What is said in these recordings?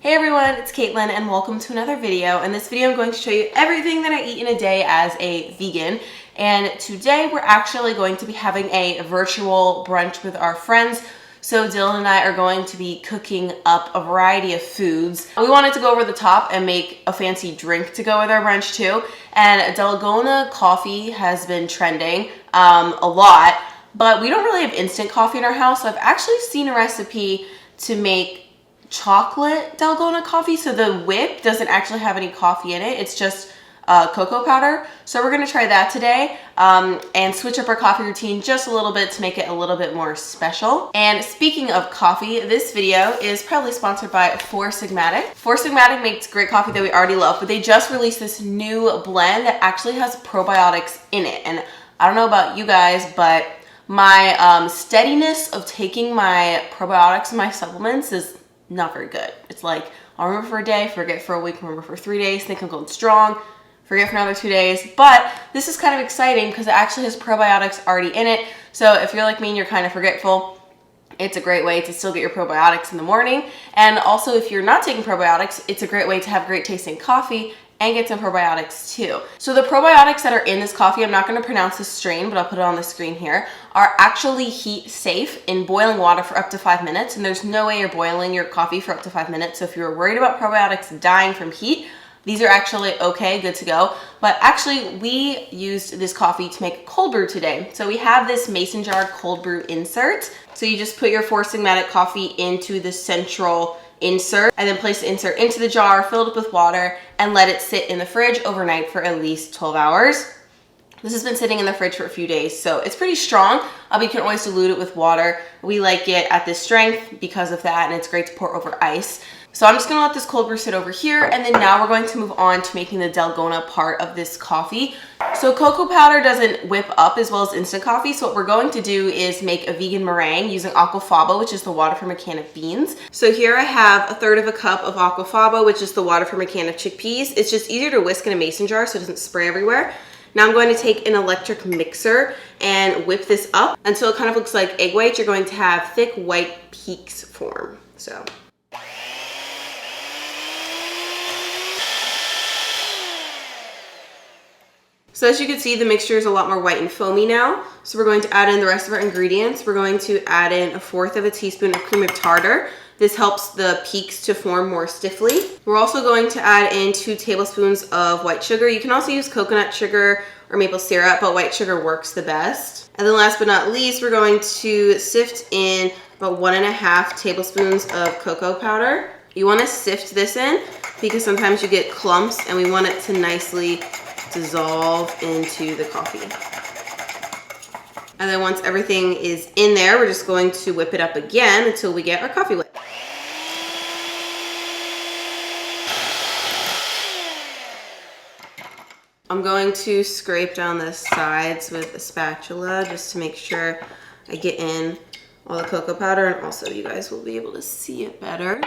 Hey everyone, it's Caitlin and welcome to another video. In this video I'm going to show you everything that I eat in a day as a vegan. And today we're actually going to be having a virtual brunch with our friends. So Dylan and I are going to be cooking up a variety of foods. We wanted to go over the top and make a fancy drink to go with our brunch too. And Dalgona coffee has been trending a lot, but we don't really have instant coffee in our house. So I've actually seen a recipe to make chocolate Dalgona coffee, so the whip doesn't actually have any coffee in it. It's just cocoa powder. So we're gonna try that today and switch up our coffee routine just a little bit to make it a little bit more special. And speaking of coffee, this video is proudly sponsored by Four Sigmatic. Four Sigmatic makes great coffee that we already love, but they just released this new blend that actually has probiotics in it. And I don't know about you guys, but my steadiness of taking my probiotics and my supplements is not very good. It's like, I'll remember for a day, forget for a week, remember for 3 days, think I'm going strong, forget for another 2 days. But this is kind of exciting because it actually has probiotics already in it. So if you're like me and you're kind of forgetful, it's a great way to still get your probiotics in the morning. And also if you're not taking probiotics, it's a great way to have great tasting coffee and get some probiotics too. So the probiotics that are in this coffee, I'm not gonna pronounce this strain, but I'll put it on the screen here, are actually heat safe in boiling water for up to 5 minutes. And there's no way you're boiling your coffee for up to 5 minutes. So if you're worried about probiotics dying from heat, these are actually okay, good to go. But actually we used this coffee to make cold brew today. So we have this mason jar cold brew insert. So you just put your Four Sigmatic coffee into the central insert and then place the insert into the jar, fill it up with water, and let it sit in the fridge overnight for at least 12 hours. This has been sitting in the fridge for a few days, so it's pretty strong, but you can always dilute it with water. We like it at this strength because of that, and it's great to pour over ice. So I'm just gonna let this cold brew sit over here, and then now we're going to move on to making the Dalgona part of this coffee. So cocoa powder doesn't whip up as well as instant coffee, so what we're going to do is make a vegan meringue using aquafaba, which is the water from a can of beans. So here I have 1/3 cup of aquafaba, which is the water from a can of chickpeas. It's just easier to whisk in a mason jar so it doesn't spray everywhere. Now I'm going to take an electric mixer and whip this up until it kind of looks like egg white. You're going to have thick white peaks form. So as you can see, the mixture is a lot more white and foamy now. So we're going to add in the rest of our ingredients. We're going to add in 1/4 teaspoon of cream of tartar. This helps the peaks to form more stiffly. We're also going to add in 2 tablespoons of white sugar. You can also use coconut sugar or maple syrup, but white sugar works the best. And then last but not least, we're going to sift in about 1.5 tablespoons of cocoa powder. You want to sift this in because sometimes you get clumps and we want it to nicely dissolve into the coffee. And then once everything is in there, we're just going to whip it up again until we get our coffee whip. I'm going to scrape down the sides with a spatula just to make sure I get in all the cocoa powder, and also you guys will be able to see it better.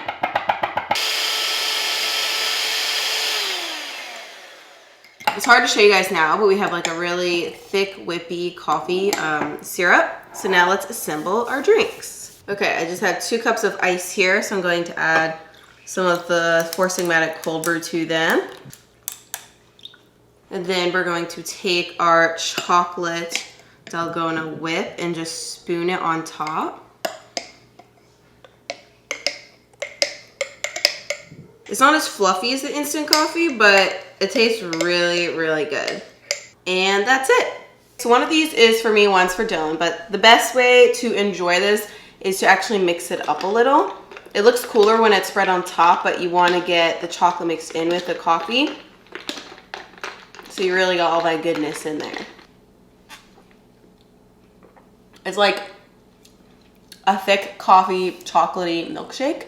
It's hard to show you guys now, but we have like a really thick, whippy coffee syrup. So now let's assemble our drinks. Okay, I just had 2 cups of ice here, so I'm going to add some of the Four Sigmatic cold brew to them. And then we're going to take our chocolate Dalgona whip and just spoon it on top. It's not as fluffy as the instant coffee, but it tastes really, really good. And that's it. So one of these is for me, one's for Dylan, but the best way to enjoy this is to actually mix it up a little. It looks cooler when it's spread on top, but you want to get the chocolate mixed in with the coffee. So you really got all that goodness in there. It's like a thick coffee chocolatey milkshake.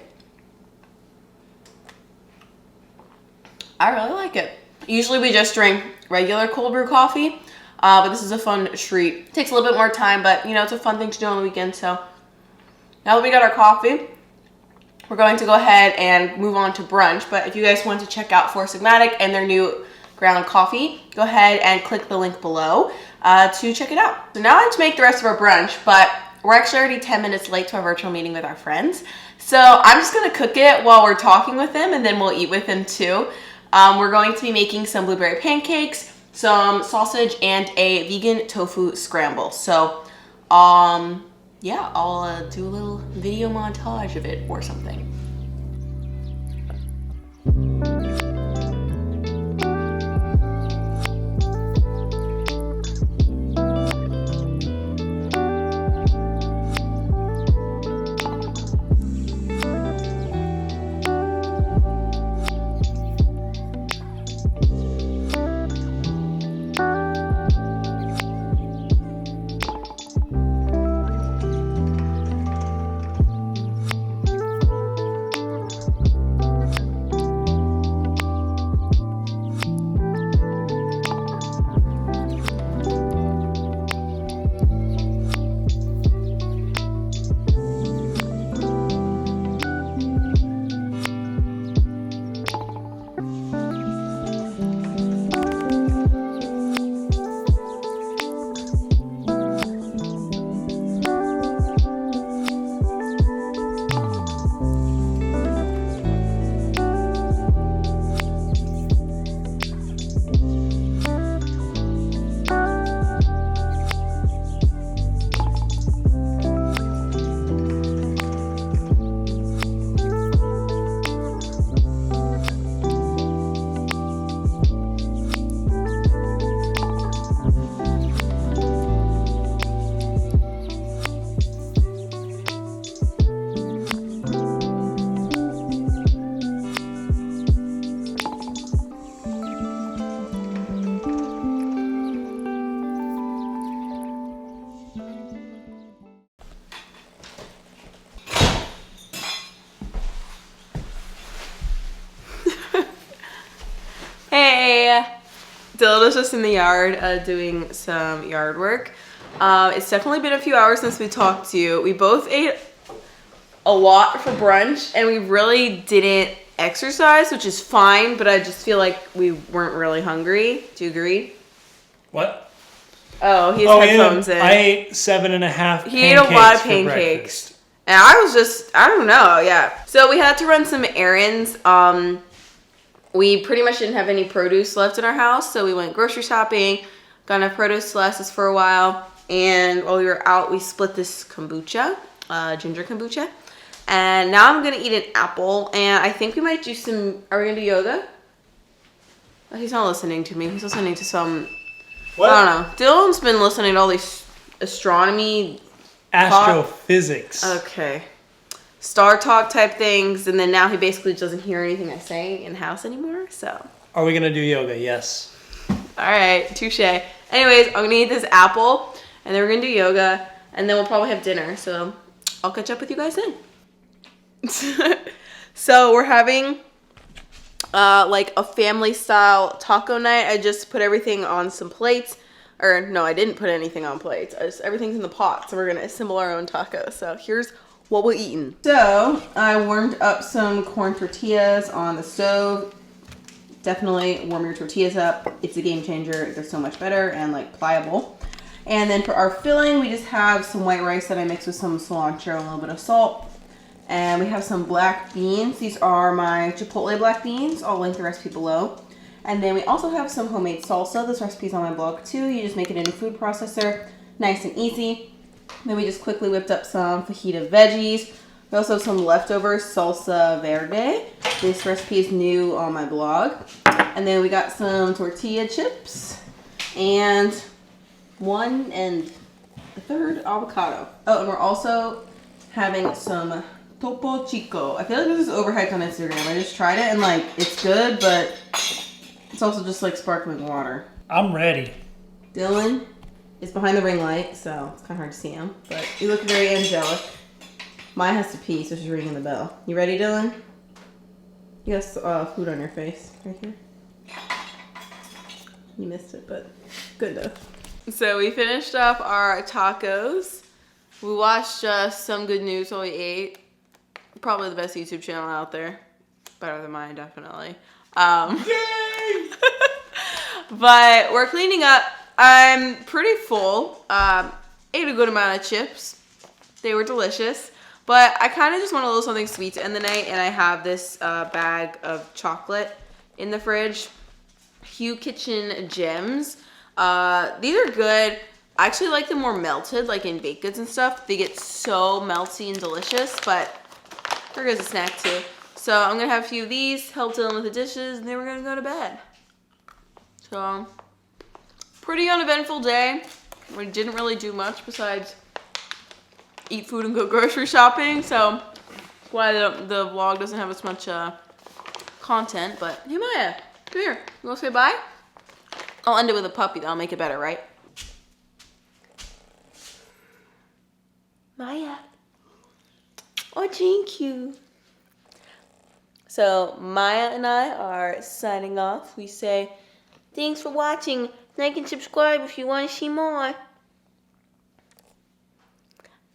I really like it. Usually we just drink regular cold brew coffee, but this is a fun treat. It takes a little bit more time, but you know, it's a fun thing to do on the weekend. So now that we got our coffee, we're going to go ahead and move on to brunch. But if you guys want to check out Four Sigmatic and their new ground coffee, go ahead and click the link below to check it out. So now I have to make the rest of our brunch, but we're actually already 10 minutes late to our virtual meeting with our friends. So I'm just gonna cook it while we're talking with him, and then we'll eat with him too. We're going to be making some blueberry pancakes, some sausage, and a vegan tofu scramble. So, yeah, I'll do a little video montage of it or something. Hey, Dylan's just in the yard doing some yard work. It's definitely been a few hours since we talked to you. We both ate a lot for brunch and we really didn't exercise, which is fine, but I just feel like we weren't really hungry. Do you agree? What? Oh, he has headphones in. I ate 7.5 He ate a lot of pancakes. And I was just, I don't know, yeah. So we had to run some errands. We pretty much didn't have any produce left in our house, so we went grocery shopping, got enough produce to last us for a while, and while we were out, we split this kombucha, ginger kombucha, and now I'm gonna eat an apple, and I think we might do some, are we gonna do yoga? Oh, he's not listening to me, he's listening to some, what? I don't know. Dylan's been listening to all these astronomy astrophysics. Okay. Star talk type things, and then now he basically doesn't hear anything I say in the house anymore, so. Are we gonna do yoga? Yes. All right, touche. Anyways, I'm gonna eat this apple, and then we're gonna do yoga, and then we'll probably have dinner, so I'll catch up with you guys then. So we're having like a family style taco night. I just put everything on some plates, or no, I didn't put anything on plates. Everything's in the pot, so we're gonna assemble our own tacos. So here's what we're eating. So I warmed up some corn tortillas on the stove. Definitely warm your tortillas up. It's a game changer. They're so much better and like pliable. And then for our filling, we just have some white rice that I mixed with some cilantro and a little bit of salt. And we have some black beans. These are my Chipotle black beans. I'll link the recipe below. And then we also have some homemade salsa. This recipe's on my blog too. You just make it in a food processor. Nice and easy. Then we just quickly whipped up some fajita veggies. We also have some leftover salsa verde. This recipe is new on my blog. And then we got some tortilla chips and 1 1/3 avocado. Oh, and we're also having some Topo Chico. I feel like this is overhyped on Instagram. I just tried it and like it's good, but it's also just like sparkling water. I'm ready. Dylan is behind the ring light, so it's kind of hard to see him, but you look very angelic. Maya has to pee, so she's ringing the bell. You ready, Dylan? You got food on your face right here. You missed it, but good though. So we finished up our tacos. We watched some good news while we ate. Probably the best YouTube channel out there. Better than mine, definitely. Yay! But we're cleaning up. I'm pretty full. Ate a good amount of chips. They were delicious. But I kind of just want a little something sweet to end the night, and I have this bag of chocolate in the fridge. Hue Kitchen Gems. These are good. I actually like them more melted, like in baked goods and stuff. They get so melty and delicious, but they're good as a snack too. So I'm gonna have a few of these, help Dylan with the dishes, and then we're gonna go to bed. So, pretty uneventful day. We didn't really do much besides eat food and go grocery shopping, so that's why the vlog doesn't have as much content. But hey Maya, come here. You wanna say bye? I'll end it with a puppy, that'll make it better, right? Maya. Oh, thank you. So Maya and I are signing off. We say thanks for watching. Like and subscribe if you want to see more.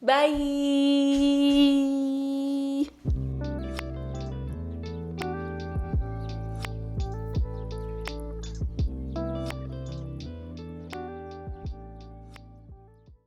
Bye.